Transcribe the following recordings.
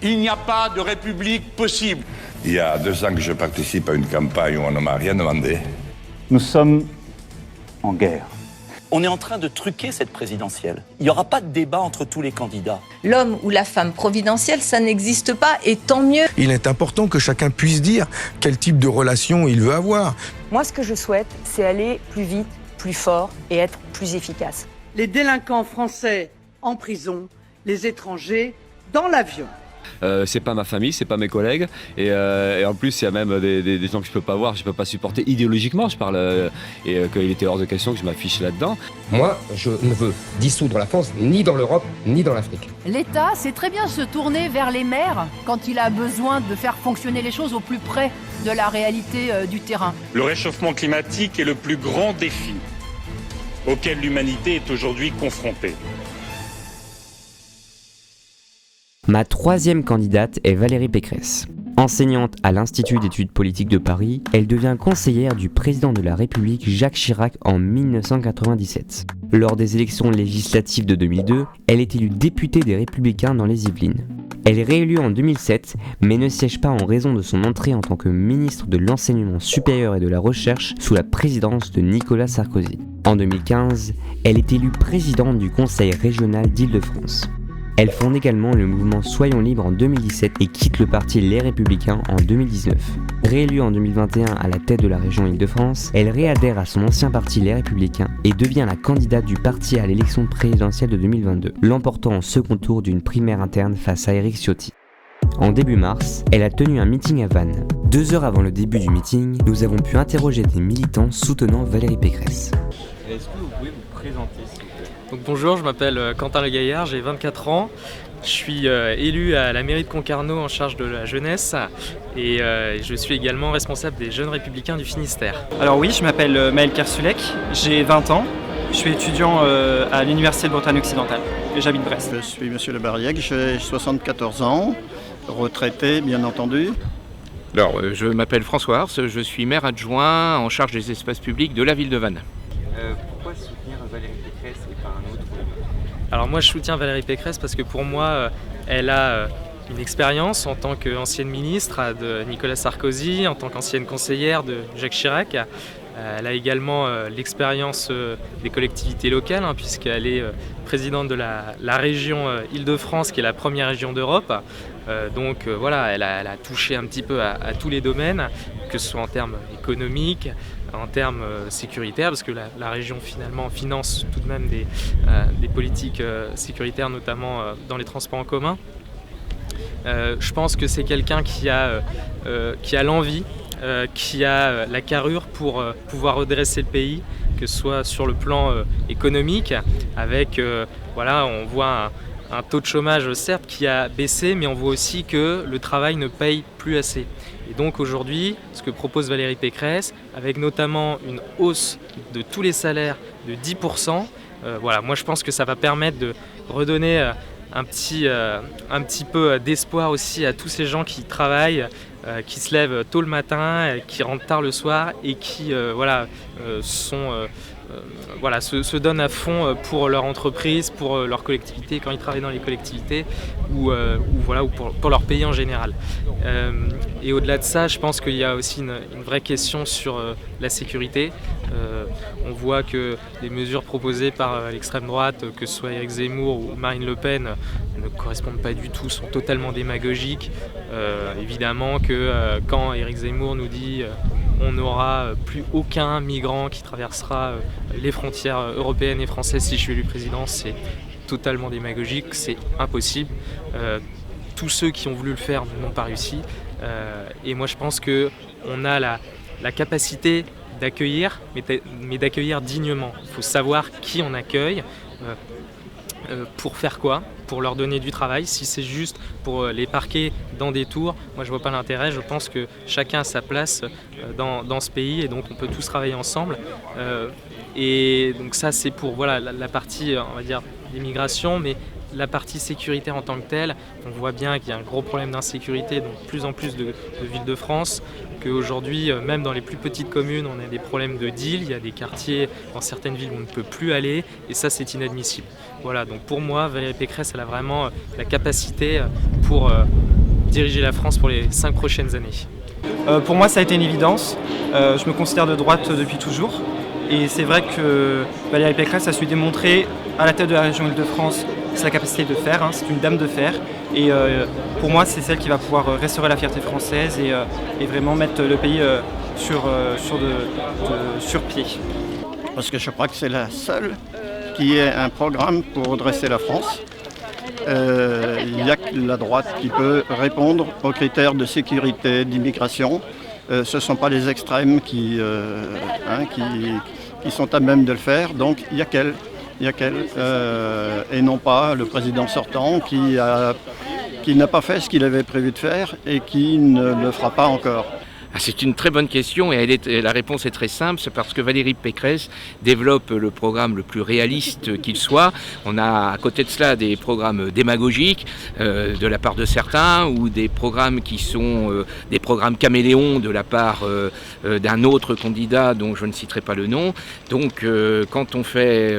Il n'y a pas de république possible. Il y a 2 ans que je participe à une campagne où on ne m'a rien demandé. Nous sommes en guerre. On est en train de truquer cette présidentielle. Il n'y aura pas de débat entre tous les candidats. L'homme ou la femme providentielle, ça n'existe pas et tant mieux. Il est important que chacun puisse dire quel type de relation il veut avoir. Moi, ce que je souhaite, c'est aller plus vite, plus fort et être plus efficace. Les délinquants français en prison, les étrangers dans l'avion. C'est pas ma famille, c'est pas mes collègues, et en plus il y a même des gens que je peux pas voir, je peux pas supporter idéologiquement, je parle, et qu'il était hors de question que je m'affiche là-dedans. Moi, je ne veux dissoudre la France ni dans l'Europe ni dans l'Afrique. L'État sait très bien se tourner vers les maires quand il a besoin de faire fonctionner les choses au plus près de la réalité du terrain. Le réchauffement climatique est le plus grand défi auquel l'humanité est aujourd'hui confrontée. Ma troisième candidate est Valérie Pécresse. Enseignante à l'Institut d'études politiques de Paris, elle devient conseillère du président de la République Jacques Chirac en 1997. Lors des élections législatives de 2002, elle est élue députée des Républicains dans les Yvelines. Elle est réélue en 2007, mais ne siège pas en raison de son entrée en tant que ministre de l'Enseignement supérieur et de la Recherche sous la présidence de Nicolas Sarkozy. En 2015, elle est élue présidente du Conseil régional d'Île-de-France. Elle fonde également le mouvement Soyons Libres en 2017 et quitte le parti Les Républicains en 2019. Réélue en 2021 à la tête de la région Île-de-France, elle réadhère à son ancien parti Les Républicains et devient la candidate du parti à l'élection présidentielle de 2022, l'emportant au second tour d'une primaire interne face à Éric Ciotti. En début mars, elle a tenu un meeting à Vannes. 2 heures avant le début du meeting, nous avons pu interroger des militants soutenant Valérie Pécresse. Est-ce que vous pouvez vous présenter, s'il vous plaît ? Donc bonjour, je m'appelle Quentin Le Gaillard, j'ai 24 ans. Je suis élu à la mairie de Concarneau en charge de la jeunesse et je suis également responsable des jeunes républicains du Finistère. Alors oui, je m'appelle Maël Kersulek, j'ai 20 ans. Je suis étudiant à l'Université de Bretagne occidentale et j'habite Brest. Je suis monsieur Le Bariègue, j'ai 74 ans, retraité bien entendu. Alors, je m'appelle François Ars, je suis maire adjoint en charge des espaces publics de la ville de Vannes. Pourquoi soutenir Valérie Pécresse et pas un autre ? Alors moi je soutiens Valérie Pécresse parce que pour moi elle a une expérience en tant qu'ancienne ministre de Nicolas Sarkozy, en tant qu'ancienne conseillère de Jacques Chirac. Elle a également l'expérience des collectivités locales puisqu'elle est présidente de la région Île-de-France qui est la première région d'Europe. Donc voilà, elle a touché un petit peu à tous les domaines, que ce soit en termes économiques, en termes sécuritaires, parce que la région finalement finance tout de même des politiques sécuritaires, notamment dans les transports en commun. Je pense que c'est quelqu'un qui a l'envie, qui a la carrure pour pouvoir redresser le pays, que ce soit sur le plan économique, avec, on voit un taux de chômage certes qui a baissé, mais on voit aussi que le travail ne paye plus assez. Et donc aujourd'hui, ce que propose Valérie Pécresse, avec notamment une hausse de tous les salaires de 10%, moi je pense que ça va permettre de redonner un petit peu d'espoir aussi à tous ces gens qui travaillent, qui se lèvent tôt le matin, qui rentrent tard le soir et qui se donnent à fond pour leur entreprise, pour leur collectivité, quand ils travaillent dans les collectivités ou pour leur pays en général. Et au-delà de ça, je pense qu'il y a aussi une vraie question sur la sécurité. On voit que les mesures proposées par l'extrême droite, que ce soit Éric Zemmour ou Marine Le Pen, ne correspondent pas du tout, sont totalement démagogiques. Évidemment que quand Éric Zemmour nous dit on n'aura plus aucun migrant qui traversera les frontières européennes et françaises si je suis élu président, c'est totalement démagogique, c'est impossible. Tous ceux qui ont voulu le faire n'ont pas réussi. Et moi je pense qu'on a la capacité d'accueillir, mais d'accueillir dignement. Il faut savoir qui on accueille, pour faire quoi, pour leur donner du travail. Si c'est juste pour les parquer dans des tours, moi je vois pas l'intérêt. Je pense que chacun a sa place dans ce pays et donc on peut tous travailler ensemble. Et donc ça c'est pour la partie, on va dire, d'immigration, mais la partie sécuritaire en tant que telle, on voit bien qu'il y a un gros problème d'insécurité dans de plus en plus de villes de France, qu'aujourd'hui, même dans les plus petites communes, on a des problèmes de deal, il y a des quartiers dans certaines villes où on ne peut plus aller, et ça c'est inadmissible. Voilà, donc pour moi, Valérie Pécresse, elle a vraiment la capacité pour diriger la France pour les 5 prochaines années. Pour moi, ça a été une évidence. Je me considère de droite depuis toujours. Et c'est vrai que Valérie Pécresse a su démontrer à la tête de la région Île-de-France sa capacité de faire. C'est une dame de fer. Et pour moi, c'est celle qui va pouvoir restaurer la fierté française et vraiment mettre le pays sur pied. Parce que je crois que c'est la seule qui ait un programme pour redresser la France. Il n'y a que la droite qui peut répondre aux critères de sécurité, d'immigration. Ce ne sont pas les extrêmes qui sont à même de le faire. Donc il n'y a qu'elle. Et non pas le président sortant qui n'a pas fait ce qu'il avait prévu de faire et qui ne le fera pas encore. C'est une très bonne question et la réponse est très simple, c'est parce que Valérie Pécresse développe le programme le plus réaliste qu'il soit. On a à côté de cela des programmes démagogiques de la part de certains ou des programmes qui sont des programmes caméléons de la part d'un autre candidat dont je ne citerai pas le nom. Donc quand on fait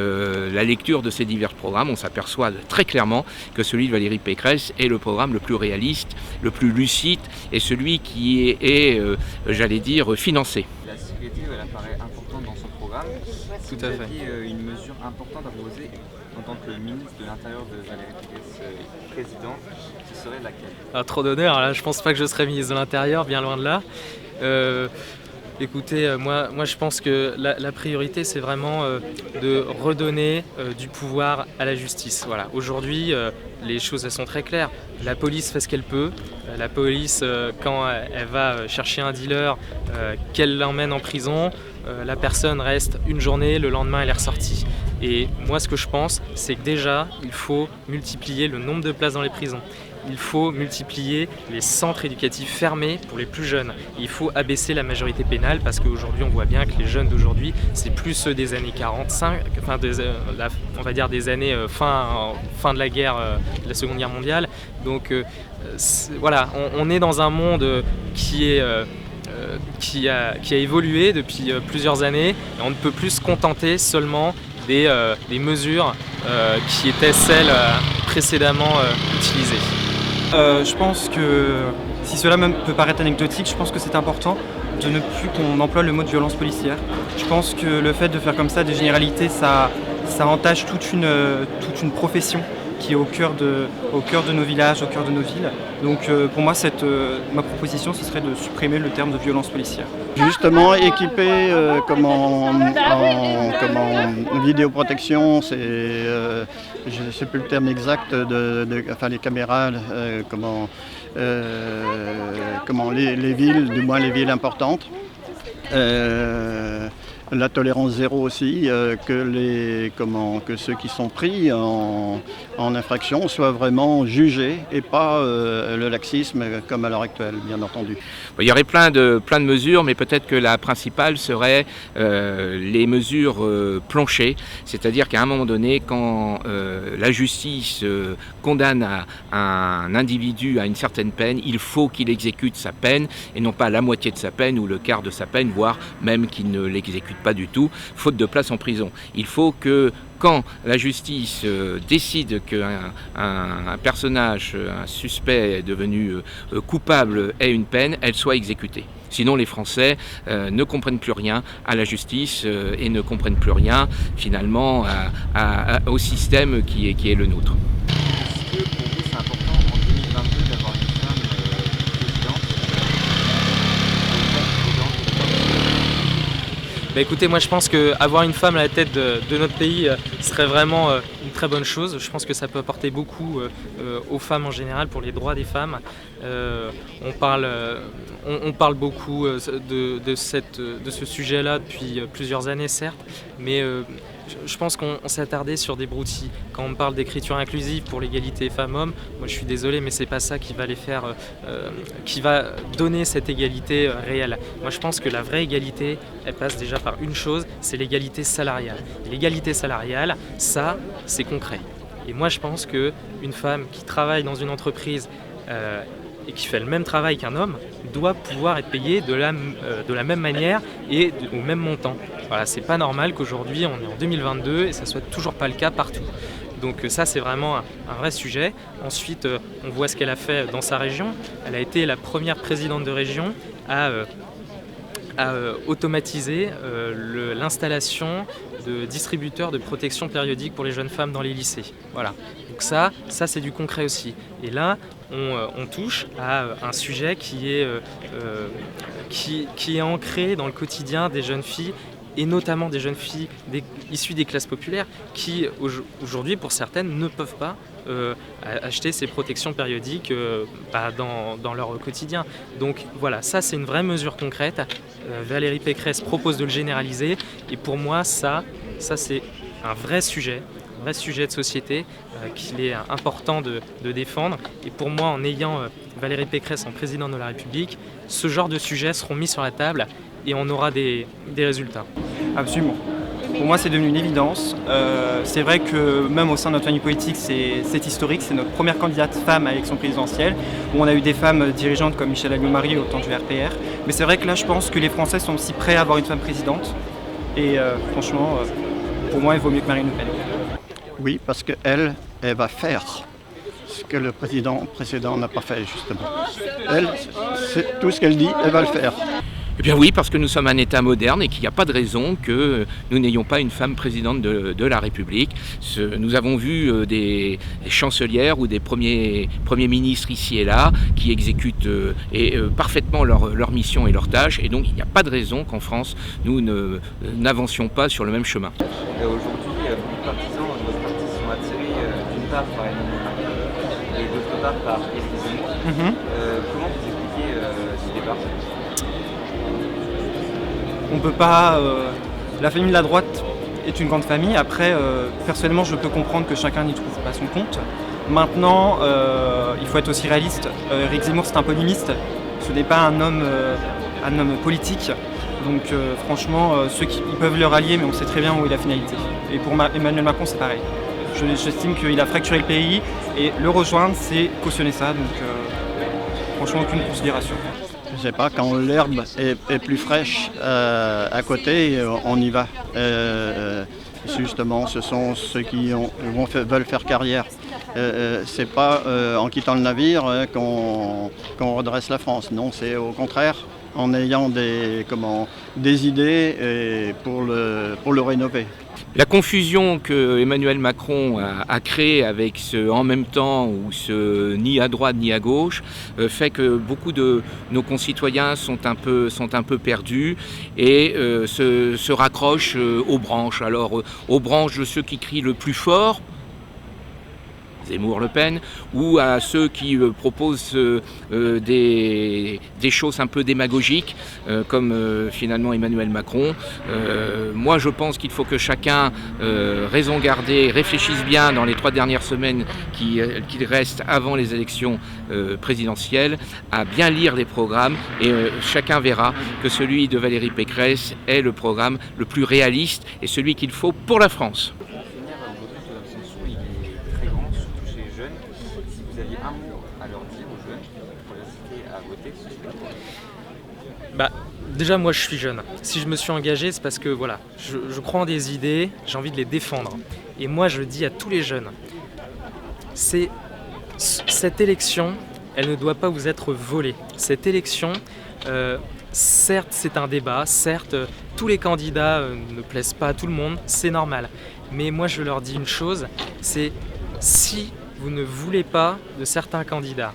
la lecture de ces divers programmes, on s'aperçoit très clairement que celui de Valérie Pécresse est le programme le plus réaliste, le plus lucide et celui qui est j'allais dire, financé. La sécurité, elle apparaît importante dans son programme. Tout à fait. Une mesure importante à poser en tant que ministre de l'Intérieur de Valérie Pécresse, président, ce serait laquelle? Trop d'honneur, là je pense pas que je serai ministre de l'Intérieur, bien loin de là. Écoutez, moi je pense que la priorité c'est vraiment de redonner du pouvoir à la justice. Voilà. Aujourd'hui, les choses elles sont très claires. La police fait ce qu'elle peut. La police, quand elle va chercher un dealer, qu'elle l'emmène en prison, la personne reste une journée, le lendemain elle est ressortie. Et moi ce que je pense, c'est que déjà il faut multiplier le nombre de places dans les prisons. Il faut multiplier les centres éducatifs fermés pour les plus jeunes. Il faut abaisser la majorité pénale parce qu'aujourd'hui on voit bien que les jeunes d'aujourd'hui c'est plus ceux des années 45, enfin on va dire des années fin de la guerre, de la Seconde Guerre mondiale. Donc voilà, on est dans un monde qui a évolué depuis plusieurs années et on ne peut plus se contenter seulement des mesures qui étaient celles précédemment utilisées. Je pense que, si cela même peut paraître anecdotique, je pense que c'est important de ne plus qu'on emploie le mot de violence policière. Je pense que le fait de faire comme ça des généralités, ça entache toute une profession qui est au cœur de nos villages, au cœur de nos villes. Donc pour moi, ma proposition, ce serait de supprimer le terme de violence policière. Justement, équipé comme en vidéoprotection, je ne sais plus le terme exact, enfin les caméras, les villes, du moins les villes importantes. La tolérance zéro aussi, que ceux qui sont pris en infraction soient vraiment jugés et pas le laxisme comme à l'heure actuelle, bien entendu. Il y aurait plein de mesures, mais peut-être que la principale serait les mesures planchées, c'est-à-dire qu'à un moment donné, quand la justice condamne un individu à une certaine peine, il faut qu'il exécute sa peine et non pas la moitié de sa peine ou le quart de sa peine, voire même qu'il ne l'exécute pas du tout, faute de place en prison. Il faut que quand la justice décide qu'un personnage, un suspect devenu coupable ait une peine, elle soit exécutée. Sinon les Français ne comprennent plus rien à la justice et ne comprennent plus rien finalement au système qui est le nôtre. Est-ce que pour vous c'est important en 2022 d'avoir une femme présidente? Écoutez, moi je pense qu'avoir une femme à la tête de notre pays serait vraiment une très bonne chose. Je pense que ça peut apporter beaucoup aux femmes en général, pour les droits des femmes. On parle beaucoup de ce sujet-là depuis plusieurs années, certes, mais je pense qu'on s'est attardé sur des broutilles. Quand on parle d'écriture inclusive pour l'égalité femmes-hommes, moi je suis désolé, mais c'est pas ça qui va qui va donner cette égalité réelle. Moi je pense que la vraie égalité, elle passe déjà par une chose, c'est l'égalité salariale. Et l'égalité salariale, ça, c'est concret. Et moi je pense qu'une femme qui travaille dans une entreprise et qui fait le même travail qu'un homme doit pouvoir être payée de la même manière et au même montant. Voilà, c'est pas normal qu'aujourd'hui on est en 2022 et ça soit toujours pas le cas partout. Donc ça c'est vraiment un vrai sujet. Ensuite on voit ce qu'elle a fait dans sa région. Elle a été la première présidente de région à automatiser l'installation de distributeurs de protection périodique pour les jeunes femmes dans les lycées. Voilà. Donc ça c'est du concret aussi. Et là on touche à un sujet qui est ancré dans le quotidien des jeunes filles, et notamment des jeunes filles issues des classes populaires qui, aujourd'hui, pour certaines, ne peuvent pas acheter ces protections périodiques dans leur quotidien. Donc voilà, ça c'est une vraie mesure concrète. Valérie Pécresse propose de le généraliser, et pour moi, ça c'est un vrai sujet de société qu'il est important de défendre. Et pour moi, en ayant Valérie Pécresse en présidente de la République, ce genre de sujets seront mis sur la table et on aura des résultats. Absolument. Pour moi, c'est devenu une évidence. C'est vrai que même au sein de notre famille politique, c'est historique. C'est notre première candidate femme à l'élection présidentielle, où on a eu des femmes dirigeantes comme Michèle Alliot-Marie au temps du RPR. Mais c'est vrai que là, je pense que les Français sont aussi prêts à avoir une femme présidente. Et franchement, pour moi, il vaut mieux que Marine Le Pen. Oui, parce qu'elle va faire ce que le président précédent n'a pas fait, justement. Elle, c'est tout ce qu'elle dit, elle va le faire. Eh bien oui, parce que nous sommes un État moderne et qu'il n'y a pas de raison que nous n'ayons pas une femme présidente de la République. Nous avons vu des chancelières ou des premiers ministres ici et là qui exécutent parfaitement leur mission et leurs tâches. Et donc il n'y a pas de raison qu'en France, nous n'avancions pas sur le même chemin. Aujourd'hui, beaucoup de partisans de notre parti sont attirés d'une part par Emmanuel Macron et d'autre part par Éric Zemmour. Comment vous expliquez ce départ ? On peut pas. La famille de la droite est une grande famille. Après, personnellement, je peux comprendre que chacun n'y trouve pas son compte. Maintenant, il faut être aussi réaliste. Éric Zemmour, c'est un polémiste. Ce n'est pas un homme politique. Donc, franchement, ceux qui peuvent le rallier, mais on sait très bien où est la finalité. Et pour Emmanuel Macron, c'est pareil. J'estime qu'il a fracturé le pays et le rejoindre, c'est cautionner ça. Donc, franchement, aucune considération. Je sais pas, quand l'herbe est plus fraîche à côté, on y va. Justement, ce sont ceux qui veulent faire carrière. C'est pas en quittant le navire qu'on redresse la France. Non, c'est au contraire en ayant des idées pour le rénover. La confusion que Emmanuel Macron a créée avec ce en même temps ou ce ni à droite ni à gauche fait que beaucoup de nos concitoyens sont un peu perdus et se raccrochent aux branches. Alors aux branches de ceux qui crient le plus fort, Zemmour, Le Pen, ou à ceux qui proposent des choses un peu démagogiques, comme finalement Emmanuel Macron. Moi, je pense qu'il faut que chacun, raison gardée, réfléchisse bien dans les 3 dernières semaines qu'il reste avant les élections présidentielles, à bien lire les programmes, et chacun verra que celui de Valérie Pécresse est le programme le plus réaliste et celui qu'il faut pour la France. Déjà, moi, je suis jeune. Si je me suis engagé, c'est parce que voilà, je crois en des idées, j'ai envie de les défendre. Et moi, je dis à tous les jeunes, cette élection, elle ne doit pas vous être volée. Cette élection, certes, c'est un débat, certes, tous les candidats ne plaisent pas à tout le monde, c'est normal. Mais moi, je leur dis une chose, c'est si vous ne voulez pas de certains candidats,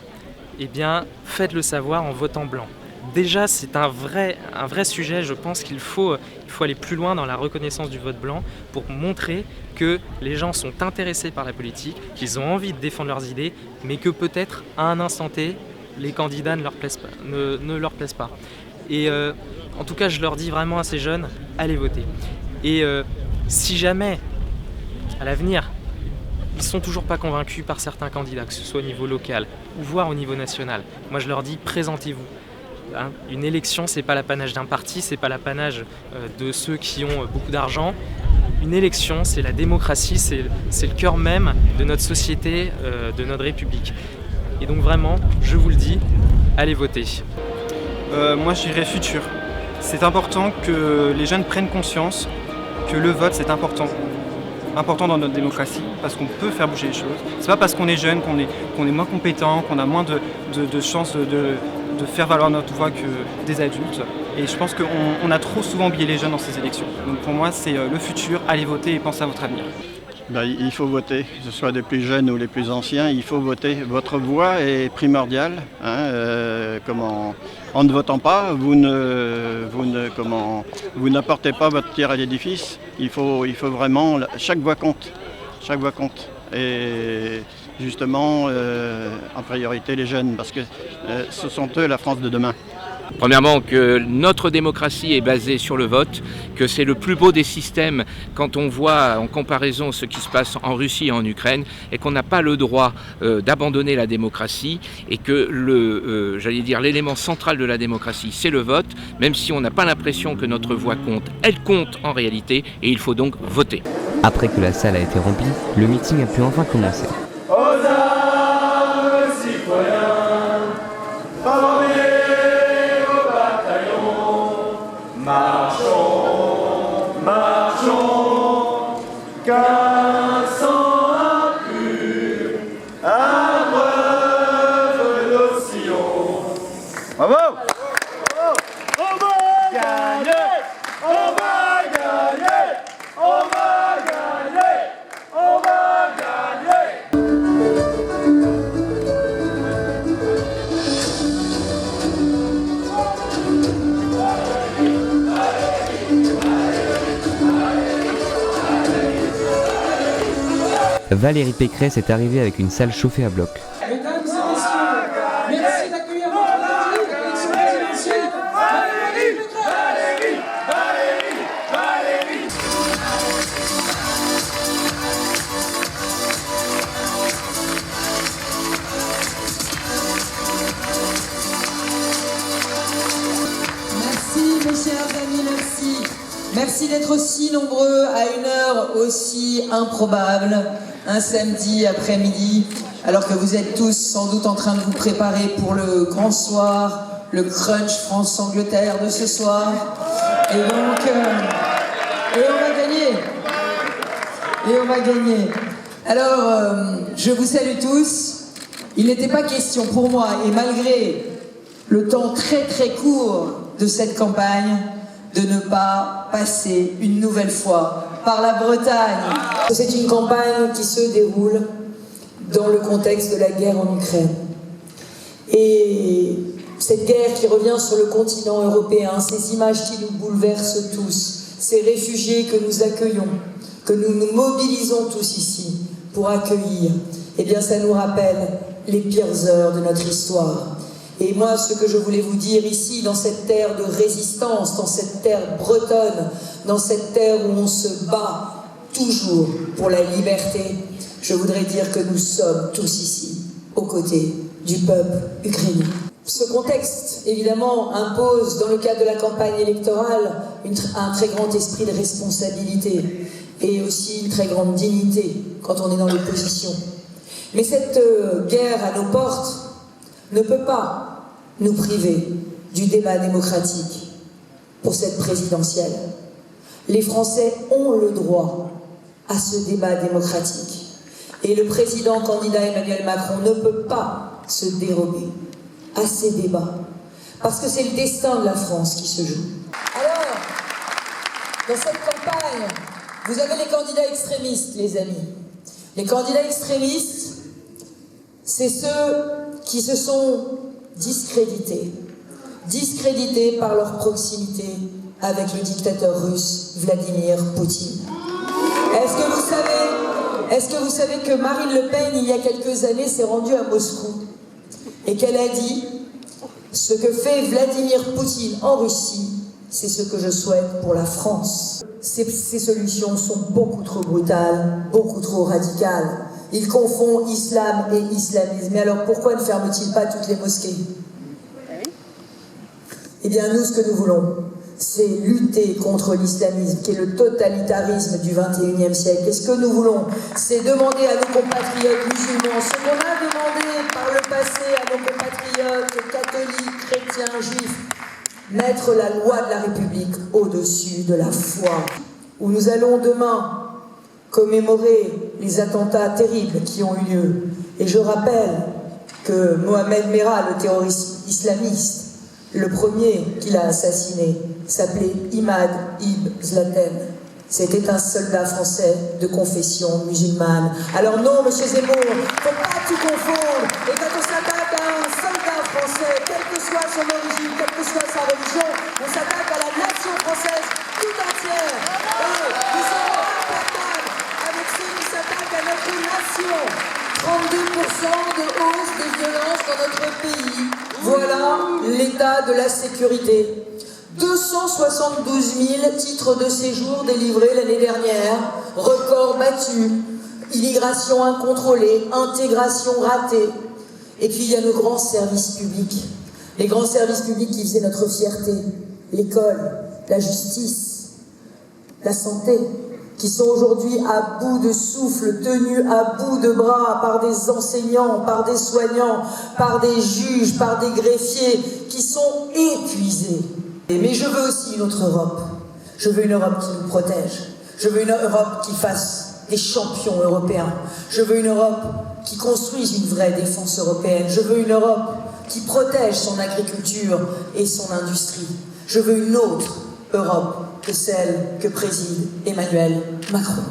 eh bien, faites-le savoir en votant blanc. Déjà, c'est un vrai sujet. Je pense qu'il faut aller plus loin dans la reconnaissance du vote blanc pour montrer que les gens sont intéressés par la politique, qu'ils ont envie de défendre leurs idées, mais que peut-être à un instant T, les candidats ne leur plaisent pas. Et en tout cas, je leur dis vraiment à ces jeunes, allez voter. Et si jamais, à l'avenir, ils ne sont toujours pas convaincus par certains candidats, que ce soit au niveau local ou voire au niveau national, moi je leur dis, présentez-vous. Une élection, c'est pas l'apanage d'un parti, c'est pas l'apanage de ceux qui ont beaucoup d'argent. Une élection, c'est la démocratie, c'est le cœur même de notre société, de notre République. Et donc vraiment, je vous le dis, allez voter. Moi je dirais futur. C'est important que les jeunes prennent conscience que le vote c'est important dans notre démocratie, parce qu'on peut faire bouger les choses. C'est pas parce qu'on est jeune qu'on est moins compétent, qu'on a moins de chances de faire valoir notre voix que des adultes. Et je pense qu'on a trop souvent oublié les jeunes dans ces élections. Donc pour moi c'est le futur, allez voter et pensez à votre avenir. Il faut voter, que ce soit les plus jeunes ou les plus anciens, il faut voter. Votre voix est primordiale. En ne votant pas, vous n'apportez pas votre pierre à l'édifice. Il faut vraiment, chaque voix compte. Et justement, en priorité les jeunes, parce que ce sont eux la France de demain. Premièrement, que notre démocratie est basée sur le vote, que c'est le plus beau des systèmes quand on voit en comparaison ce qui se passe en Russie et en Ukraine, et qu'on n'a pas le droit d'abandonner la démocratie, et que l'élément central de la démocratie, c'est le vote, même si on n'a pas l'impression que notre voix compte, elle compte en réalité, et il faut donc voter. Après que la salle a été remplie, le meeting a pu enfin commencer. Valérie Pécresse est arrivée avec une salle chauffée à bloc. Mesdames et messieurs, merci d'accueillir notre candidate à l'élection présidentielle, Valérie Pécresse. Valérie. Merci mes chers amis, merci. Merci d'être aussi nombreux à une heure aussi improbable. Un samedi après-midi, alors que vous êtes tous sans doute en train de vous préparer pour le grand soir, le crunch France-Angleterre de ce soir. Et donc, on va gagner. Alors, je vous salue tous. Il n'était pas question pour moi, et malgré le temps très très court de cette campagne, de ne pas passer une nouvelle fois par la Bretagne. C'est une campagne qui se déroule dans le contexte de la guerre en Ukraine. Et cette guerre qui revient sur le continent européen, ces images qui nous bouleversent tous, ces réfugiés que nous accueillons, que nous nous mobilisons tous ici pour accueillir, eh bien ça nous rappelle les pires heures de notre histoire. Et moi, ce que je voulais vous dire ici, dans cette terre de résistance, dans cette terre bretonne, dans cette terre où on se bat toujours pour la liberté, je voudrais dire que nous sommes tous ici, aux côtés du peuple ukrainien. Ce contexte, évidemment, impose, dans le cadre de la campagne électorale, un très grand esprit de responsabilité et aussi une très grande dignité quand on est dans l'opposition. Mais cette guerre à nos portes ne peut pas nous priver du débat démocratique pour cette présidentielle. Les Français ont le droit à ce débat démocratique. Et le président candidat Emmanuel Macron ne peut pas se dérober à ces débats, parce que c'est le destin de la France qui se joue. Alors, dans cette campagne, vous avez les candidats extrémistes, les amis. Les candidats extrémistes, c'est ceux qui se sont discrédités par leur proximité avec le dictateur russe Vladimir Poutine. Est-ce que vous savez que Marine Le Pen, il y a quelques années, s'est rendue à Moscou et qu'elle a dit « Ce que fait Vladimir Poutine en Russie, c'est ce que je souhaite pour la France. » Ces solutions sont beaucoup trop brutales, beaucoup trop radicales. Il confond islam et islamisme. Mais alors pourquoi ne ferme-t-il pas toutes les mosquées? Eh bien nous, ce que nous voulons, c'est lutter contre l'islamisme, qui est le totalitarisme du XXIe siècle. Et ce que nous voulons, c'est demander à nos compatriotes musulmans, ce qu'on a demandé par le passé à nos compatriotes catholiques, chrétiens, juifs, mettre la loi de la République au-dessus de la foi. Où nous allons demain commémorer les attentats terribles qui ont eu lieu. Et je rappelle que Mohamed Merah, le terroriste islamiste, le premier qu'il a assassiné, s'appelait Imad Ibn Zlaten. C'était un soldat français de confession musulmane. Alors non, monsieur Zemmour, il ne faut pas tout confondre. Et quand on s'attaque à un soldat français, quelle que soit son origine, quelle que soit sa religion, on s'attaque à la nation française tout entière. Et nous serons implacables avec ceux qui s'attaquent à notre nation. 32% de hausse des violences dans notre pays. Voilà l'état de la sécurité. 272 000 titres de séjour délivrés l'année dernière, record battu, immigration incontrôlée, intégration ratée. Et puis il y a nos grands services publics. Les grands services publics qui faisaient notre fierté. L'école, la justice, la santé, qui sont aujourd'hui à bout de souffle, tenus à bout de bras par des enseignants, par des soignants, par des juges, par des greffiers, qui sont épuisés. Mais je veux aussi une autre Europe. Je veux une Europe qui nous protège. Je veux une Europe qui fasse des champions européens. Je veux une Europe qui construise une vraie défense européenne. Je veux une Europe qui protège son agriculture et son industrie. Je veux une autre Europe que celle que préside Emmanuel Macron.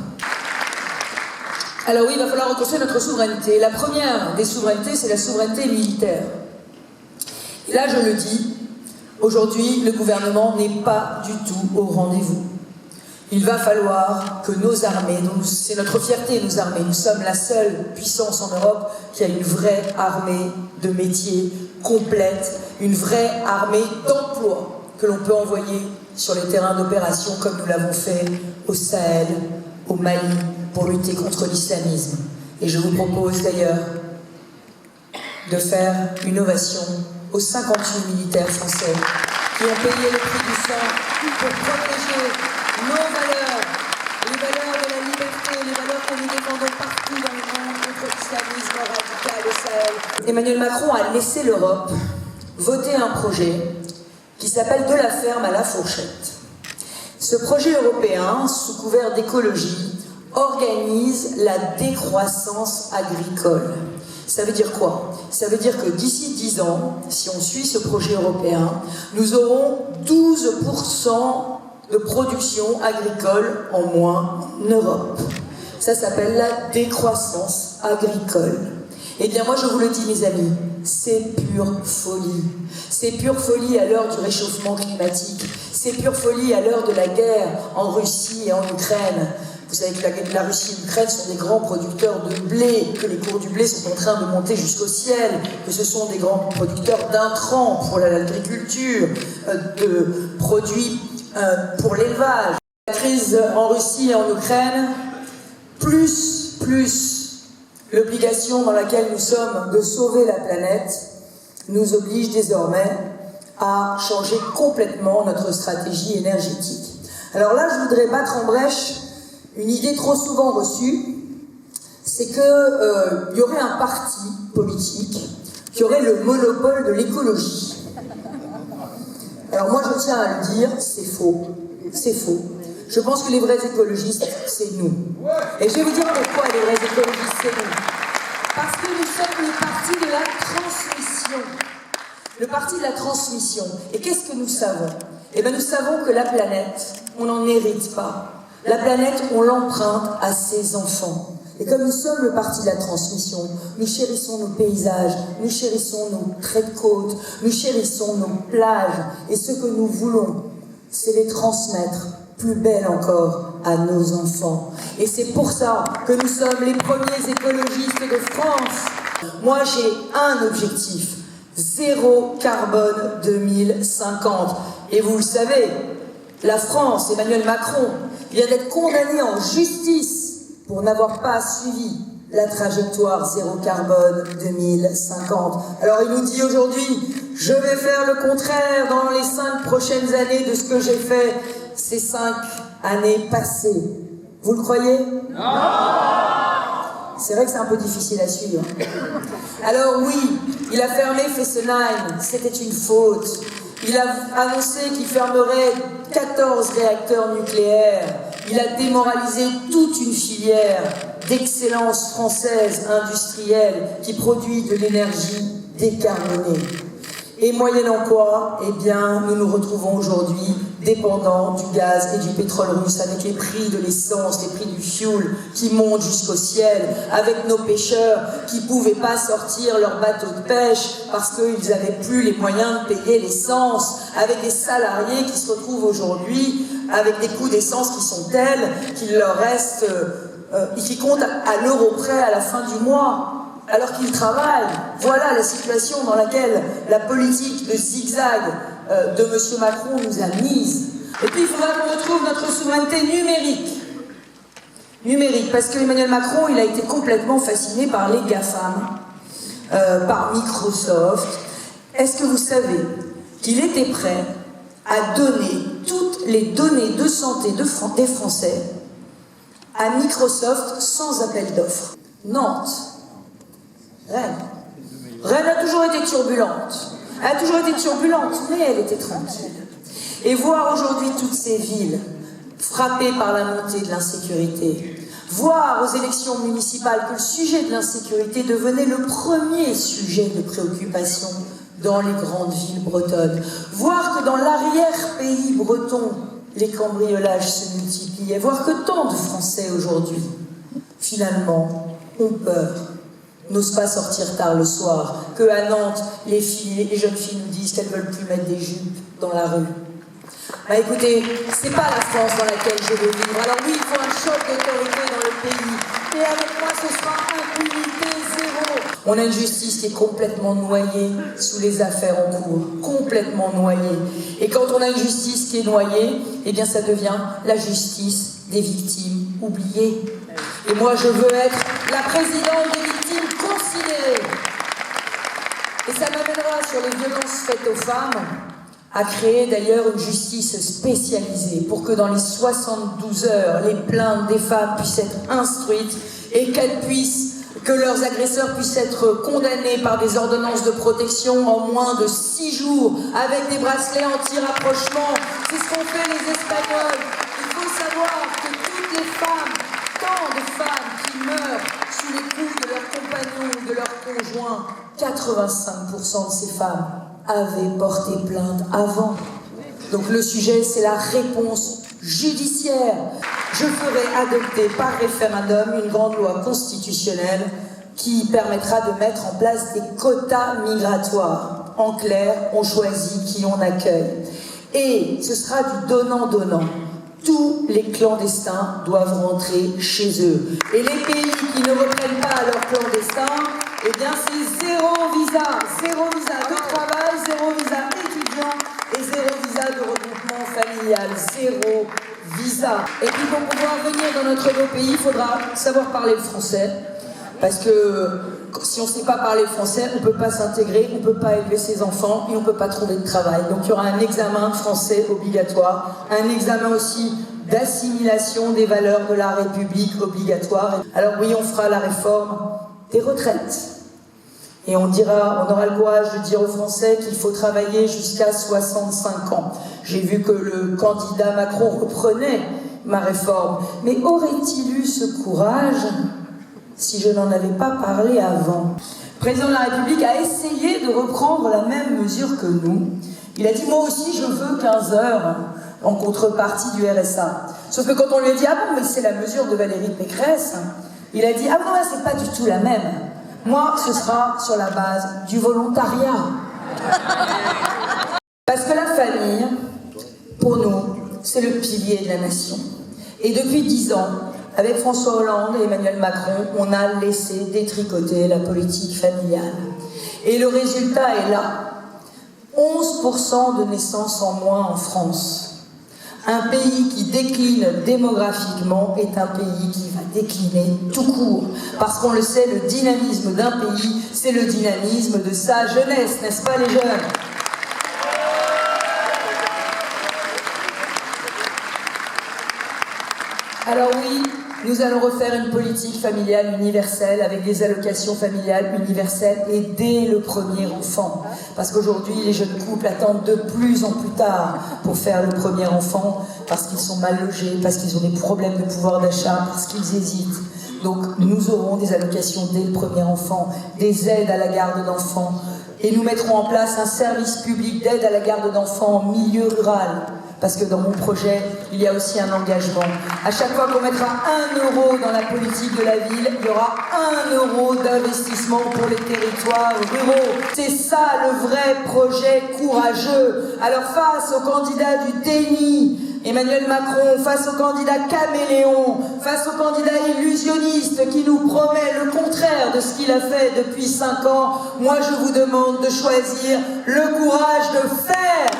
Alors oui, il va falloir reconstruire notre souveraineté. La première des souverainetés, c'est la souveraineté militaire. Et là, je le dis, aujourd'hui, le gouvernement n'est pas du tout au rendez-vous. Il va falloir que nos armées, c'est notre fierté, nos armées, nous sommes la seule puissance en Europe qui a une vraie armée de métiers complète, une vraie armée d'emploi que l'on peut envoyer sur les terrains d'opération comme nous l'avons fait au Sahel, au Mali, pour lutter contre l'islamisme. Et je vous propose d'ailleurs de faire une ovation aux 58 militaires français qui ont payé le prix du sang pour protéger nos valeurs, les valeurs de la liberté, les valeurs que nous défendons partout dans le monde contre l'islamisme radical au Sahel. Emmanuel Macron a laissé l'Europe voter un projet qui s'appelle De la ferme à la fourchette. Ce projet européen, sous couvert d'écologie, organise la décroissance agricole. Ça veut dire quoi? Ça veut dire que d'ici 10 ans, si on suit ce projet européen, nous aurons 12% de production agricole en moins en Europe. Ça s'appelle la décroissance agricole. Eh bien moi je vous le dis mes amis, c'est pure folie. C'est pure folie à l'heure du réchauffement climatique. C'est pure folie à l'heure de la guerre en Russie et en Ukraine. Vous savez que la Russie et l'Ukraine sont des grands producteurs de blé, que les cours du blé sont en train de monter jusqu'au ciel, que ce sont des grands producteurs d'intrants pour l'agriculture, de produits pour l'élevage. La crise en Russie et en Ukraine, plus l'obligation dans laquelle nous sommes de sauver la planète, nous oblige désormais à changer complètement notre stratégie énergétique. Alors là, je voudrais battre en brèche une idée trop souvent reçue, c'est qu'il y aurait un parti politique qui aurait le monopole de l'écologie. Alors moi je tiens à le dire, c'est faux. C'est faux. Je pense que les vrais écologistes, c'est nous. Et je vais vous dire pourquoi les vrais écologistes, c'est nous. Parce que nous sommes le parti de la transmission. Le parti de la transmission. Et qu'est-ce que nous savons? Eh bien nous savons que la planète, on n'en hérite pas. La planète, on l'emprunte à ses enfants. Et comme nous sommes le parti de la transmission, nous chérissons nos paysages, nous chérissons nos traits de côte, nous chérissons nos plages. Et ce que nous voulons, c'est les transmettre plus belles encore à nos enfants. Et c'est pour ça que nous sommes les premiers écologistes de France. Moi, j'ai un objectif, 0 carbone 2050. Et vous le savez, la France, Emmanuel Macron, vient d'être condamné en justice pour n'avoir pas suivi la trajectoire 0 carbone 2050. Alors il nous dit aujourd'hui, Je vais faire le contraire dans les 5 prochaines années de ce que j'ai fait ces 5 années passées. Vous le croyez? Non. C'est vrai que c'est un peu difficile à suivre. Alors oui, il a fermé Fessenheim, c'était une faute. Il a annoncé qu'il fermerait 14 réacteurs nucléaires. Il a démoralisé toute une filière d'excellence française industrielle qui produit de l'énergie décarbonée. Et moyennant quoi, eh bien, nous nous retrouvons aujourd'hui dépendants du gaz et du pétrole russe, avec les prix de l'essence, les prix du fuel qui montent jusqu'au ciel, avec nos pêcheurs qui ne pouvaient pas sortir leurs bateaux de pêche parce qu'ils n'avaient plus les moyens de payer l'essence, avec des salariés qui se retrouvent aujourd'hui avec des coûts d'essence qui sont tels qu'il leur reste, qui comptent à l'euro près à la fin du mois. Alors qu'ils travaillent. Voilà la situation dans laquelle la politique de zigzag de M. Macron nous a mise. Et puis il faudra qu'on retrouve notre souveraineté numérique. Numérique, parce que Emmanuel Macron, il a été complètement fasciné par les GAFAM, par Microsoft. Est-ce que vous savez qu'il était prêt à donner toutes les données de santé des Français à Microsoft sans appel d'offres? Nantes. Rennes a toujours été turbulente. Elle a toujours été turbulente, mais elle était tranquille. Et voir aujourd'hui toutes ces villes frappées par la montée de l'insécurité, voir aux élections municipales que le sujet de l'insécurité devenait le premier sujet de préoccupation dans les grandes villes bretonnes, voir que dans l'arrière-pays breton, les cambriolages se multipliaient, voir que tant de Français aujourd'hui, finalement, ont peur, n'osent pas sortir tard le soir, qu'à Nantes, les jeunes filles nous disent qu'elles ne veulent plus mettre des jupes dans la rue. Bah écoutez, c'est pas la France dans laquelle je veux vivre. Alors oui, il faut un choc d'autorité dans le pays. Et avec moi, ce sera impunité zéro. On a une justice qui est complètement noyée sous les affaires en cours. Complètement noyée. Et quand on a une justice qui est noyée, eh bien ça devient la justice des victimes oubliées. Et moi, je veux être la présidente des victimes considérées. Et ça m'amènera sur les violences faites aux femmes à créer d'ailleurs une justice spécialisée pour que dans les 72 heures, les plaintes des femmes puissent être instruites et que leurs agresseurs puissent être condamnés par des ordonnances de protection en moins de 6 jours avec des bracelets anti-rapprochement. C'est ce qu'ont fait les Espagnols. Il faut savoir que toutes les femmes, tant de femmes qui meurent sous les coups de leurs compagnons ou de leurs conjoints, 85% de ces femmes avaient porté plainte avant. Donc le sujet, c'est la réponse judiciaire. Je ferai adopter par référendum une grande loi constitutionnelle qui permettra de mettre en place des quotas migratoires. En clair, on choisit qui on accueille. Et ce sera du donnant-donnant. Tous les clandestins doivent rentrer chez eux. Et les pays qui ne reprennent pas leurs clandestins, eh bien c'est zéro visa de travail, zéro visa étudiant et zéro visa de regroupement familial, zéro visa. Et puis pour pouvoir venir dans notre beau pays, il faudra savoir parler le français, parce que si on ne sait pas parler le français, on ne peut pas s'intégrer, on ne peut pas élever ses enfants et on ne peut pas trouver de travail. Donc il y aura un examen de français obligatoire, un examen aussi d'assimilation des valeurs de la République obligatoire. Alors oui, on fera la réforme des retraites. Et on aura le courage de dire aux Français qu'il faut travailler jusqu'à 65 ans. J'ai vu que le candidat Macron reprenait ma réforme. Mais aurait-il eu ce courage si je n'en avais pas parlé avant? Le président de la République a essayé de reprendre la même mesure que nous. Il a dit « moi aussi je veux 15 heures en contrepartie du RSA ». Sauf que quand on lui a dit « ah bon, mais c'est la mesure de Valérie Pécresse », il a dit « ah non, là c'est pas du tout la même. Moi, ce sera sur la base du volontariat. » Parce que la famille, pour nous, c'est le pilier de la nation. Et depuis 10 ans, avec François Hollande et Emmanuel Macron, on a laissé détricoter la politique familiale. Et le résultat est là. 11% de naissances en moins en France. Un pays qui décline démographiquement est un pays qui va décliner tout court. Parce qu'on le sait, le dynamisme d'un pays, c'est le dynamisme de sa jeunesse, n'est-ce pas les jeunes ? Alors oui, nous allons refaire une politique familiale universelle avec des allocations familiales universelles et dès le premier enfant. Parce qu'aujourd'hui, les jeunes couples attendent de plus en plus tard pour faire le premier enfant parce qu'ils sont mal logés, parce qu'ils ont des problèmes de pouvoir d'achat, parce qu'ils hésitent. Donc nous aurons des allocations dès le premier enfant, des aides à la garde d'enfants et nous mettrons en place un service public d'aide à la garde d'enfants en milieu rural. Parce que dans mon projet, il y a aussi un engagement. À chaque fois qu'on mettra 1 euro dans la politique de la ville, il y aura 1 euro d'investissement pour les territoires ruraux. C'est ça le vrai projet courageux. Alors face au candidat du déni, Emmanuel Macron, face au candidat caméléon, face au candidat illusionniste qui nous promet le contraire de ce qu'il a fait depuis 5 ans, moi je vous demande de choisir le courage de faire.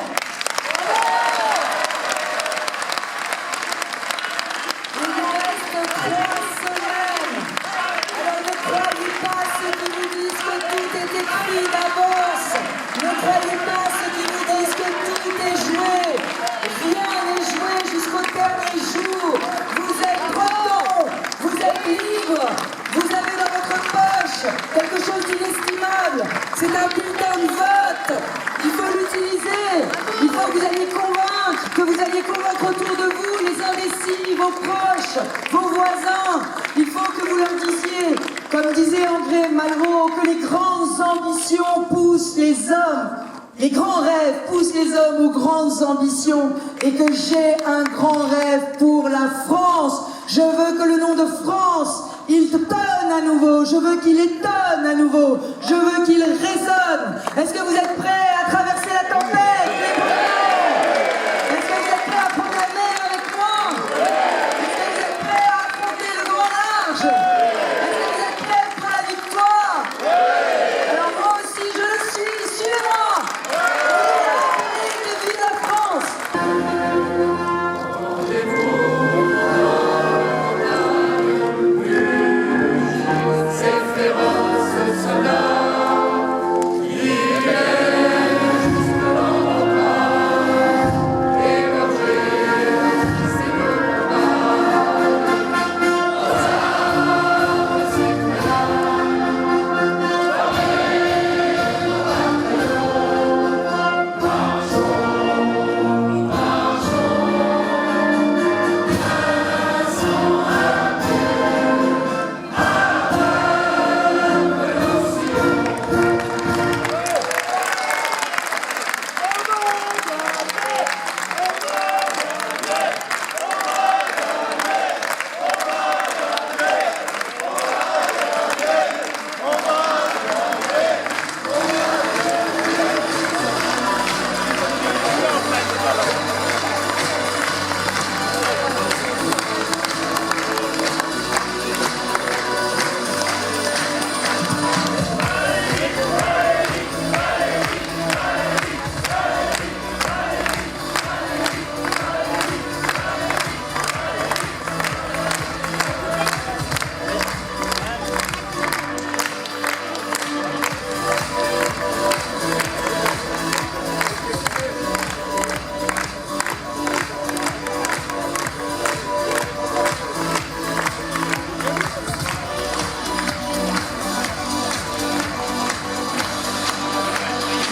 Quelque chose d'inestimable, c'est un bulletin de vote, il faut l'utiliser, il faut que vous alliez convaincre autour de vous les indécis, vos proches, vos voisins, il faut que vous leur disiez, comme disait André Malraux, que les grandes ambitions poussent les hommes, les grands rêves poussent les hommes aux grandes ambitions et que j'ai un grand rêve pour la France, je veux que le nom de France il tonne à nouveau, je veux qu'il étonne à nouveau, je veux qu'il résonne. Est-ce que vous êtes prêts ?